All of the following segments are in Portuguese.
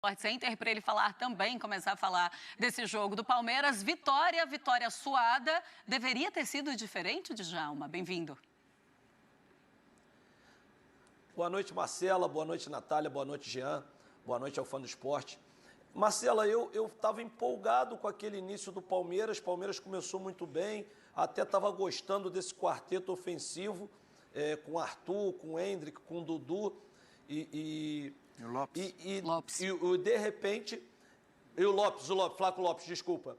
Sport Center para ele falar também, começar a falar desse jogo do Palmeiras. Vitória suada. Deveria ter sido diferente, Djalma? Bem-vindo. Boa noite, Marcela. Boa noite, Natália. Boa noite, Jean. Boa noite ao fã do esporte. Marcela, eu estava empolgado com aquele início do Palmeiras. O Palmeiras começou muito bem. Até estava gostando desse quarteto ofensivo, com Arthur, com Hendrick, com Dudu E o Lopes. Lopes. E de repente... E o Flaco Lopes, desculpa.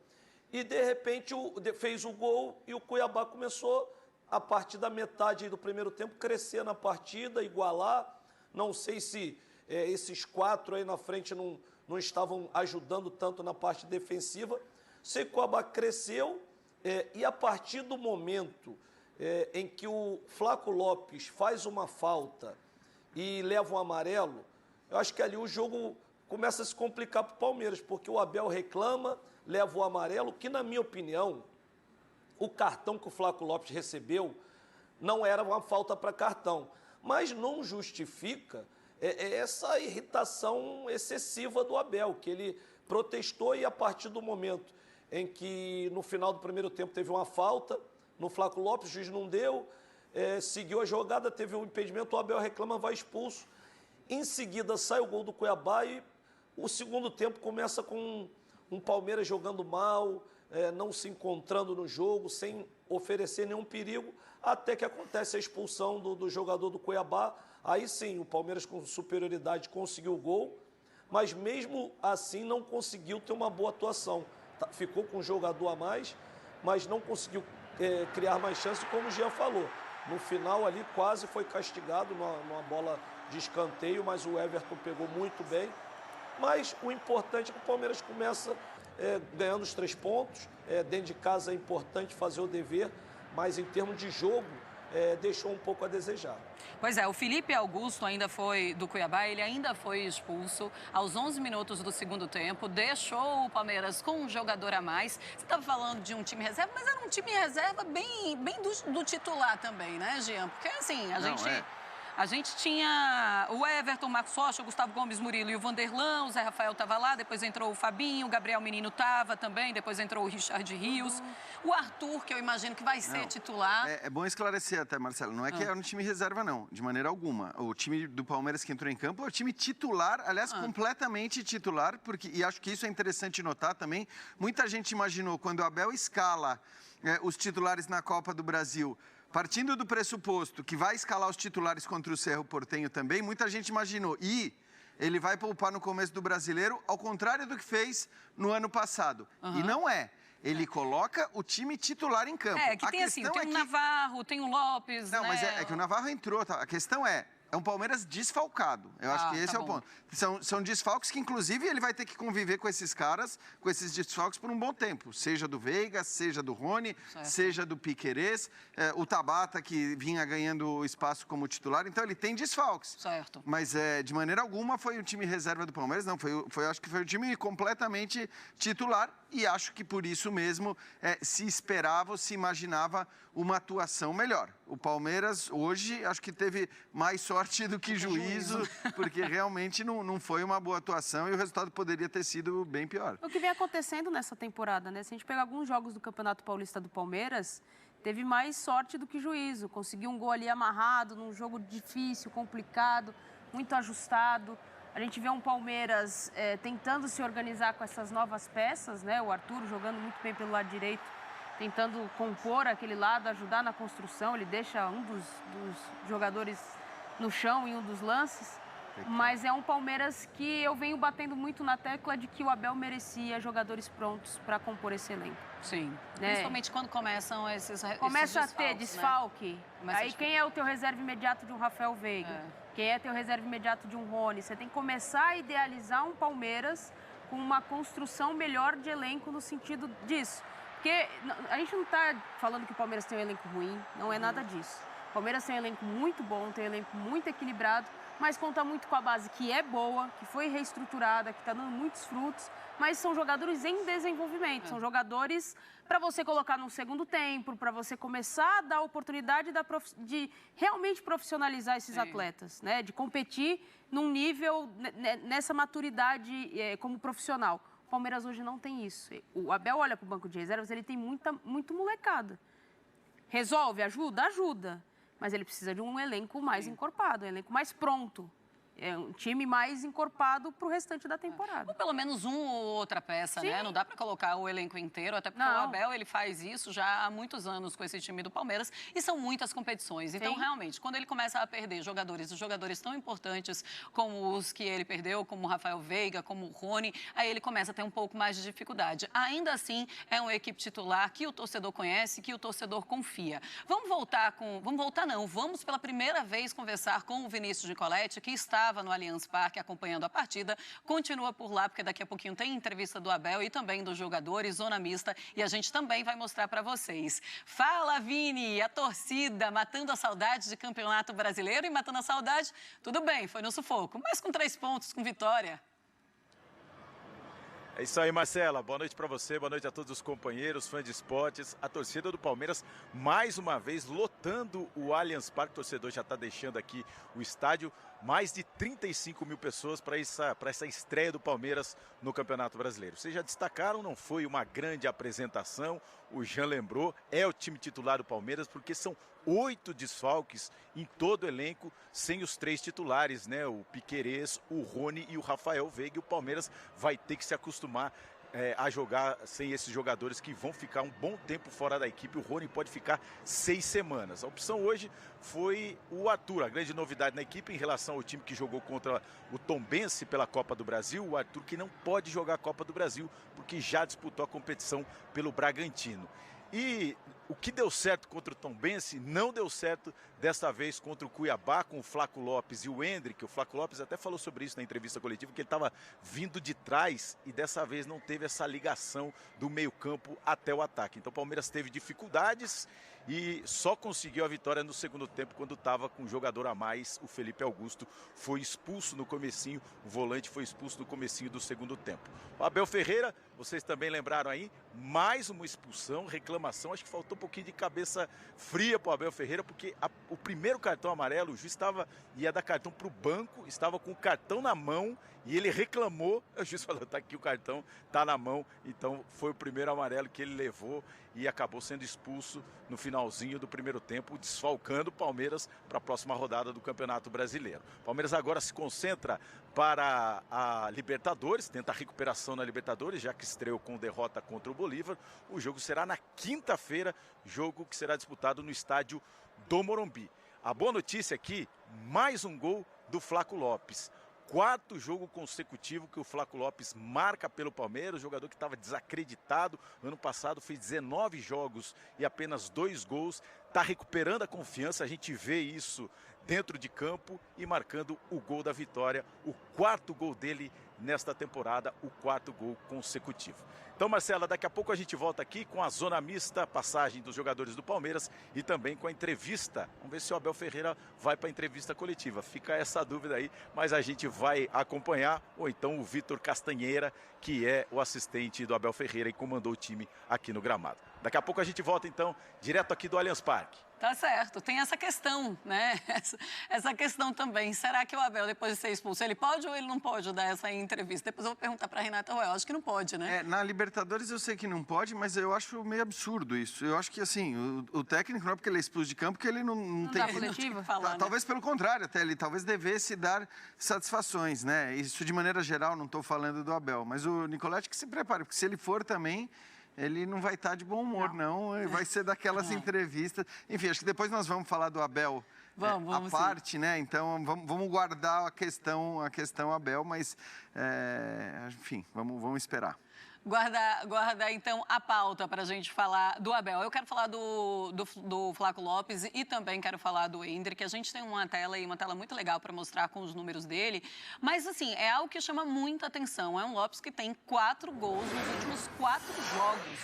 E de repente fez o gol e o Cuiabá começou, a partir da metade do primeiro tempo, crescer na partida, igualar. Não sei se esses 4 aí na frente não estavam ajudando tanto na parte defensiva. Sei que o Cuiabá cresceu e a partir do momento em que o Flaco Lopes faz uma falta e leva um amarelo, eu acho que ali o jogo começa a se complicar para o Palmeiras, porque o Abel reclama, leva o amarelo, que na minha opinião, o cartão que o Flaco Lopes recebeu não era uma falta para cartão, mas não justifica essa irritação excessiva do Abel, que ele protestou e a partir do momento em que no final do primeiro tempo teve uma falta no Flaco Lopes, o juiz não deu, seguiu a jogada, teve um impedimento, o Abel reclama, vai expulso. Em seguida sai o gol do Cuiabá e o segundo tempo começa com um Palmeiras jogando mal, não se encontrando no jogo, sem oferecer nenhum perigo, até que acontece a expulsão do jogador do Cuiabá. Aí sim, o Palmeiras com superioridade conseguiu o gol, mas mesmo assim não conseguiu ter uma boa atuação. Ficou com um jogador a mais, mas não conseguiu criar mais chances, como o Jean falou. No final ali quase foi castigado numa bola de escanteio, mas o Everton pegou muito bem. Mas o importante é que o Palmeiras começa ganhando os 3 pontos. Dentro de casa é importante fazer o dever, mas em termos de jogo, deixou um pouco a desejar. Pois é, o Felipe Augusto ainda foi do Cuiabá, ele ainda foi expulso aos 11 minutos do segundo tempo, deixou o Palmeiras com um jogador a mais. Você estava falando de um time reserva, mas era um time reserva bem do titular também, né, Jean? Porque assim, a gente tinha o Everton, o Marcos Rocha, o Gustavo Gomes, Murilo e o Vanderlan, o Zé Rafael estava lá, depois entrou o Fabinho, o Gabriel Menino estava também, depois entrou o Richard Rios, o Arthur, que eu imagino que vai ser titular. É bom esclarecer até, Marcelo, não é que é um time reserva, não, de maneira alguma. O time do Palmeiras que entrou em campo é o time titular, aliás, completamente titular, e acho que isso é interessante notar também. Muita gente imaginou, quando o Abel escala os titulares na Copa do Brasil, partindo do pressuposto que vai escalar os titulares contra o Cerro Porteño também, muita gente imaginou, ele vai poupar no começo do Brasileiro, ao contrário do que fez no ano passado. E não é. Ele coloca o time titular em campo. Que tem assim, tem o Navarro, tem o Lopes, Não, mas é que o Navarro entrou, tá? A questão é um Palmeiras desfalcado. Eu acho que esse é o ponto. São desfalques que, inclusive, ele vai ter que conviver com esses caras, com esses desfalques por um bom tempo. Seja do Veiga, seja do Rony, seja do Piquerez, o Tabata, que vinha ganhando espaço como titular. Então, ele tem desfalques. Certo. Mas, de maneira alguma, foi o time reserva do Palmeiras. Não, acho que foi o time completamente titular. E acho que por isso mesmo se esperava ou se imaginava uma atuação melhor. O Palmeiras, hoje, acho que teve mais sorte do que juízo, porque realmente não foi uma boa atuação e o resultado poderia ter sido bem pior. O que vem acontecendo nessa temporada, né? Se a gente pegar alguns jogos do Campeonato Paulista do Palmeiras, teve mais sorte do que juízo. Conseguiu um gol ali amarrado, num jogo difícil, complicado, muito ajustado. A gente vê um Palmeiras tentando se organizar com essas novas peças, né? O Arthur jogando muito bem pelo lado direito, tentando compor aquele lado, ajudar na construção. Ele deixa um dos jogadores no chão em um dos lances. Mas é um Palmeiras que eu venho batendo muito na tecla de que o Abel merecia jogadores prontos para compor esse elenco. Sim, né? Principalmente quando começam esses Começa a ter desfalque. Né? Aí quem é o teu reserva imediato de um Rafael Veiga? Quem é teu reserva imediato de um Rony? Você tem que começar a idealizar um Palmeiras com uma construção melhor de elenco no sentido disso. Porque a gente não está falando que o Palmeiras tem um elenco ruim, não é nada disso. O Palmeiras tem um elenco muito bom, tem um elenco muito equilibrado, mas conta muito com a base que é boa, que foi reestruturada, que está dando muitos frutos, mas são jogadores em desenvolvimento, são jogadores para você colocar no segundo tempo, para você começar a dar oportunidade de realmente profissionalizar esses atletas, né? De competir num nível, nessa maturidade como profissional. O Palmeiras hoje não tem isso. O Abel olha para o banco de reservas, ele tem muito molecada. Resolve? Ajuda? Ajuda. Mas ele precisa de um elenco mais encorpado, um elenco mais pronto. É um time mais encorpado para o restante da temporada. Ou pelo menos uma ou outra peça, Sim. né? Não dá para colocar o elenco inteiro, até porque o Abel, ele faz isso já há muitos anos com esse time do Palmeiras e são muitas competições. Então, realmente, quando ele começa a perder jogadores, os jogadores tão importantes como os que ele perdeu, como o Rafael Veiga, como o Rony, aí ele começa a ter um pouco mais de dificuldade. Ainda assim, é uma equipe titular que o torcedor conhece, que o torcedor confia. Vamos pela primeira vez conversar com o Vinícius Nicoletti, que estava no Allianz Parque acompanhando a partida, continua por lá, porque daqui a pouquinho tem entrevista do Abel e também dos jogadores, zona mista, e a gente também vai mostrar para vocês. Fala, Vini, a torcida matando a saudade de Campeonato Brasileiro e matando a saudade, tudo bem, foi no sufoco, mas com 3 pontos, com vitória. É isso aí, Marcela. Boa noite para você, boa noite a todos os companheiros, fãs de esportes. A torcida do Palmeiras, mais uma vez, lotando o Allianz Parque. O torcedor já está deixando aqui o estádio. Mais de 35 mil pessoas para essa estreia do Palmeiras no Campeonato Brasileiro. Vocês já destacaram, não foi uma grande apresentação. O Jean lembrou, é o time titular do Palmeiras, porque são 8 desfalques em todo o elenco, sem os 3 titulares, né? O Piquerez, o Rony e o Rafael Veiga. E o Palmeiras vai ter que se acostumar a jogar sem esses jogadores que vão ficar um bom tempo fora da equipe. O Rony pode ficar 6 semanas. A opção hoje foi o Arthur, a grande novidade na equipe em relação ao time que jogou contra o Tombense pela Copa do Brasil. O Arthur, que não pode jogar a Copa do Brasil porque já disputou a competição pelo Bragantino. E o que deu certo contra o Tombense não deu certo desta vez contra o Cuiabá, com o Flaco Lopes e o Endrick. O Flaco Lopes até falou sobre isso na entrevista coletiva, que ele estava vindo de trás e dessa vez não teve essa ligação do meio-campo até o ataque. Então o Palmeiras teve dificuldades e só conseguiu a vitória no segundo tempo quando estava com um jogador a mais. O Felipe Augusto foi expulso no comecinho, o volante foi expulso no comecinho do segundo tempo. O Abel Ferreira, vocês também lembraram aí, mais uma expulsão, reclamação. Acho que faltou um pouquinho de cabeça fria para o Abel Ferreira, porque o primeiro cartão amarelo, o juiz ia dar cartão para o banco, estava com o cartão na mão e ele reclamou. O juiz falou, tá aqui o cartão, tá na mão. Então foi o primeiro amarelo que ele levou e acabou sendo expulso no finalzinho do primeiro tempo, desfalcando o Palmeiras para a próxima rodada do Campeonato Brasileiro. O Palmeiras agora se concentra para a Libertadores, tenta a recuperação na Libertadores, já que estreou com derrota contra o Bolívar. O jogo será na quinta-feira, jogo que será disputado no estádio do Morumbi. A boa notícia aqui, mais um gol do Flaco Lopes. 4º jogo consecutivo que o Flaco Lopes marca pelo Palmeiras, jogador que estava desacreditado. Ano passado fez 19 jogos e apenas 2 gols. Está recuperando a confiança, a gente vê isso dentro de campo e marcando o gol da vitória. O 4º gol dele nesta temporada, o 4º gol consecutivo. Então, Marcela, daqui a pouco a gente volta aqui com a zona mista, passagem dos jogadores do Palmeiras e também com a entrevista. Vamos ver se o Abel Ferreira vai para a entrevista coletiva. Fica essa dúvida aí, mas a gente vai acompanhar, ou então o Vitor Castanheira, que é o assistente do Abel Ferreira e comandou o time aqui no gramado. Daqui a pouco a gente volta, então, direto aqui do Allianz Parque. Tá certo, tem essa questão, né? Essa questão também. Será que o Abel, depois de ser expulso, ele pode ou ele não pode dar essa entrevista? Depois eu vou perguntar para a Renata Roel. Acho que não pode, né? Na Libertadores eu sei que não pode, mas eu acho meio absurdo isso. Eu acho que, assim, o técnico não é porque ele é expulso de campo que ele não tem... dá coletiva? Falar, né? Talvez pelo contrário, até ele talvez devesse dar satisfações, né? Isso de maneira geral, não estou falando do Abel. Mas o Nicoletti que se prepare, porque se ele for também... ele não vai estar de bom humor, não. Vai ser daquelas entrevistas. Enfim, acho que depois nós vamos falar do Abel à parte, né? Então, vamos guardar a questão Abel, mas, enfim, vamos esperar. Guarda então a pauta para a gente falar do Abel. Eu quero falar do Flaco Lopes e também quero falar do Endrick. A gente tem uma tela muito legal para mostrar com os números dele. Mas, assim, é algo que chama muita atenção. É um Lopes que tem 4 gols nos últimos 4 jogos.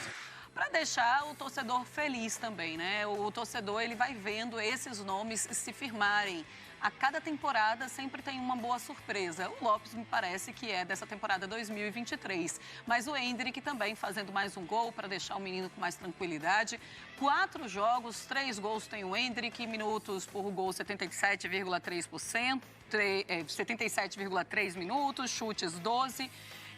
Para deixar o torcedor feliz também, né? O torcedor, ele vai vendo esses nomes se firmarem a cada temporada sempre tem uma boa surpresa. O Lopes me parece que é dessa temporada 2023. Mas o Endrick também fazendo mais um gol para deixar o menino com mais tranquilidade. 4 jogos, 3 gols tem o Endrick, minutos por gol 77,3%, 77,3 minutos, chutes 12.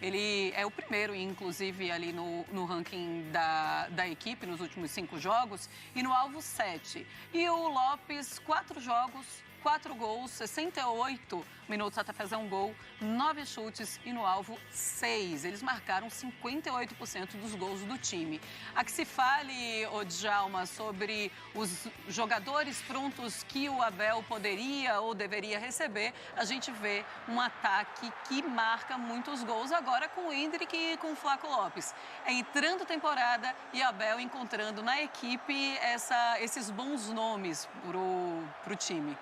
Ele é o primeiro, inclusive, ali no ranking da equipe nos últimos 5 jogos. E no alvo, 7. E o Lopes, 4 jogos, 4 gols, 68 minutos até fazer um gol, 9 chutes e no alvo 6. Eles marcaram 58% dos gols do time. A que se fale, Djalma, sobre os jogadores prontos que o Abel poderia ou deveria receber, a gente vê um ataque que marca muitos gols agora com o Endrick e com o Flaco Lopes. É entrando temporada e Abel encontrando na equipe esses bons nomes pro time.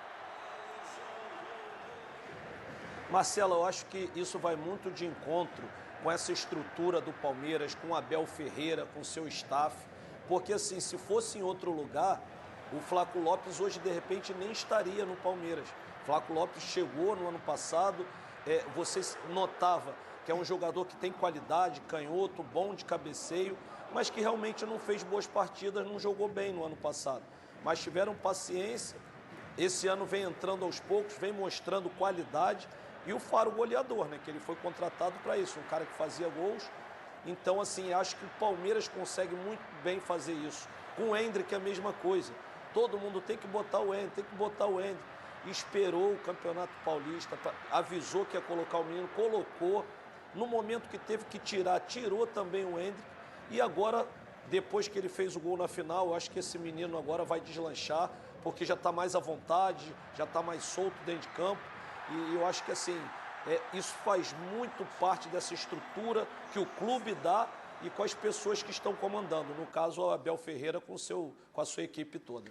Marcela, eu acho que isso vai muito de encontro com essa estrutura do Palmeiras, com o Abel Ferreira, com seu staff, porque assim, se fosse em outro lugar, o Flaco Lopes hoje de repente nem estaria no Palmeiras. O Flaco Lopes chegou no ano passado, você notava que é um jogador que tem qualidade, canhoto, bom de cabeceio, mas que realmente não fez boas partidas, não jogou bem no ano passado. Mas tiveram paciência, esse ano vem entrando aos poucos, vem mostrando qualidade. E o Faro goleador, né? Que ele foi contratado para isso, um cara que fazia gols. Então, assim, acho que o Palmeiras consegue muito bem fazer isso. Com o Endrick é a mesma coisa. Todo mundo tem que botar o Endrick, tem que botar o Endrick. Esperou o Campeonato Paulista, avisou que ia colocar o menino, colocou. No momento que teve que tirar, tirou também o Endrick. E agora, depois que ele fez o gol na final, eu acho que esse menino agora vai deslanchar, porque já está mais à vontade, já está mais solto dentro de campo. E eu acho que assim, isso faz muito parte dessa estrutura que o clube dá e com as pessoas que estão comandando. No caso, o Abel Ferreira com a sua equipe toda.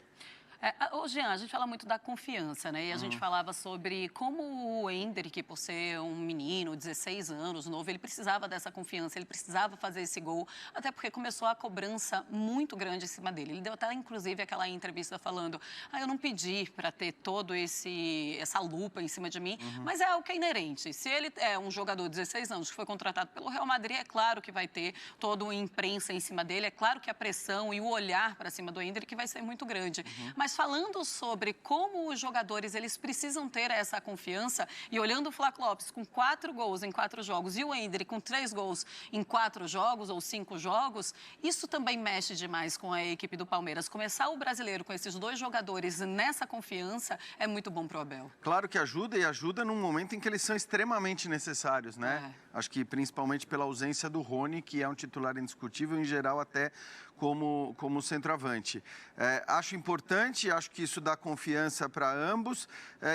Jean, a gente fala muito da confiança, né? E a gente falava sobre como o Endrick, por ser um menino, 16 anos, novo, ele precisava dessa confiança, ele precisava fazer esse gol, até porque começou a cobrança muito grande em cima dele. Ele deu até, inclusive, aquela entrevista falando, eu não pedi para ter todo essa lupa em cima de mim, mas é algo que é inerente. Se ele é um jogador de 16 anos que foi contratado pelo Real Madrid, é claro que vai ter toda uma imprensa em cima dele, é claro que a pressão e o olhar para cima do Endrick vai ser muito grande. Mas falando sobre como os jogadores eles precisam ter essa confiança e olhando o Flaco Lopes com 4 gols em 4 jogos e o Endrick com 3 gols em 4 jogos ou 5 jogos, isso também mexe demais com a equipe do Palmeiras. Começar o brasileiro com esses 2 jogadores nessa confiança é muito bom para o Abel. Claro que ajuda, e ajuda num momento em que eles são extremamente necessários, né? Acho que principalmente pela ausência do Rony, que é um titular indiscutível, em geral até como centroavante. Acho importante, acho que isso dá confiança para ambos,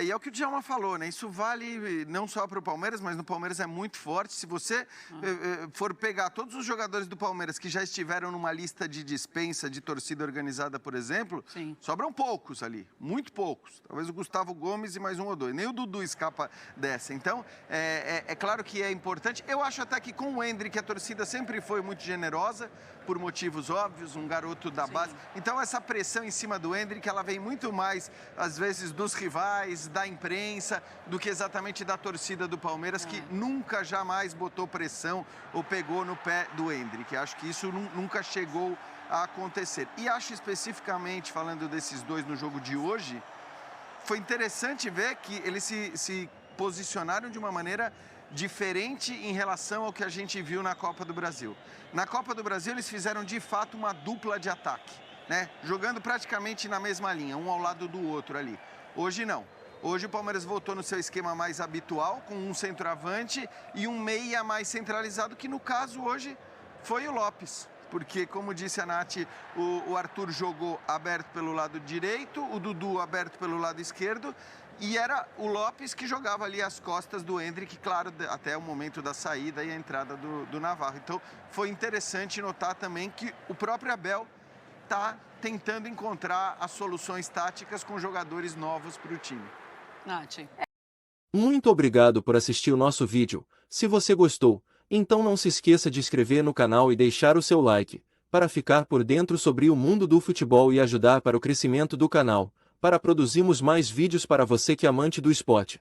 e é o que o Djalma falou, né? Isso vale não só para o Palmeiras, mas no Palmeiras é muito forte. Se você for pegar todos os jogadores do Palmeiras que já estiveram numa lista de dispensa de torcida organizada, por exemplo, sobram poucos ali, muito poucos. Talvez o Gustavo Gomes e mais um ou dois. Nem o Dudu escapa dessa. Então, é claro que é importante. Eu acho até que com o Endrick a torcida sempre foi muito generosa, por motivos óbvios, um garoto da base. Então, essa pressão em cima do Endrick, ela vem muito mais, às vezes, dos rivais, da imprensa, do que exatamente da torcida do Palmeiras, que nunca, jamais botou pressão ou pegou no pé do Endrick. Acho que isso nunca chegou a acontecer. E acho especificamente, falando desses 2 no jogo de hoje, foi interessante ver que eles se posicionaram de uma maneira diferente em relação ao que a gente viu na Copa do Brasil. Na Copa do Brasil, eles fizeram, de fato, uma dupla de ataque, né? Jogando praticamente na mesma linha, um ao lado do outro ali. Hoje, não. Hoje, o Palmeiras voltou no seu esquema mais habitual, com um centroavante e um meia mais centralizado, que, no caso, hoje, foi o Lopes. Porque, como disse a Nath, o Arthur jogou aberto pelo lado direito, o Dudu aberto pelo lado esquerdo, e era o Lopes que jogava ali as costas do Endrick, claro, até o momento da saída e a entrada do Navarro. Então, foi interessante notar também que o próprio Abel está tentando encontrar as soluções táticas com jogadores novos para o time. Nath. Muito obrigado por assistir o nosso vídeo. Se você gostou, então não se esqueça de inscrever no canal e deixar o seu like, para ficar por dentro sobre o mundo do futebol e ajudar para o crescimento do canal. para produzirmos mais vídeos para você que é amante do esporte.